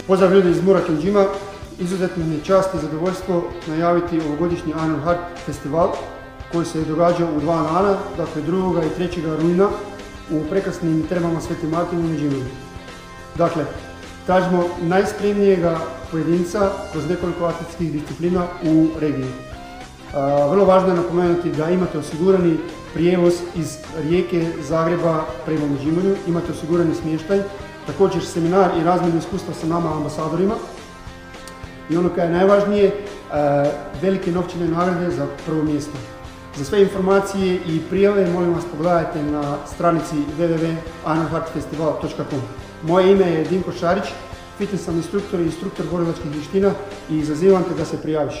Pozdrav ljudi iz Murakel Gima, izuzetno mi je čast i zadovoljstvo najaviti ovogodišnji Iron Heart festival koji se događa u 2 dana, dakle 2. i 3. rujna u prekrasnim termama Sveti Martin u Međimurju. Dakle, tražimo najspremnijega pojedinca kroz nekoliko atletskih disciplina u regiji. Vrlo važno je napomenuti da imate osigurani prijevoz iz Rijeke, Zagreba prema Međimurju, imate osigurani smještaj, također seminar i razmjenu iskustva sa nama ambasadorima. I ono koje je najvažnije, velike novčane nagrade za prvo mjesto. Za sve informacije i prijave molim vas pogledajte na stranici www.ironheartfestival.com. Moje ime je Dinko Šarić, fitness sam instruktor i instruktor borilačkih vještina i izazivam te da se prijaviš.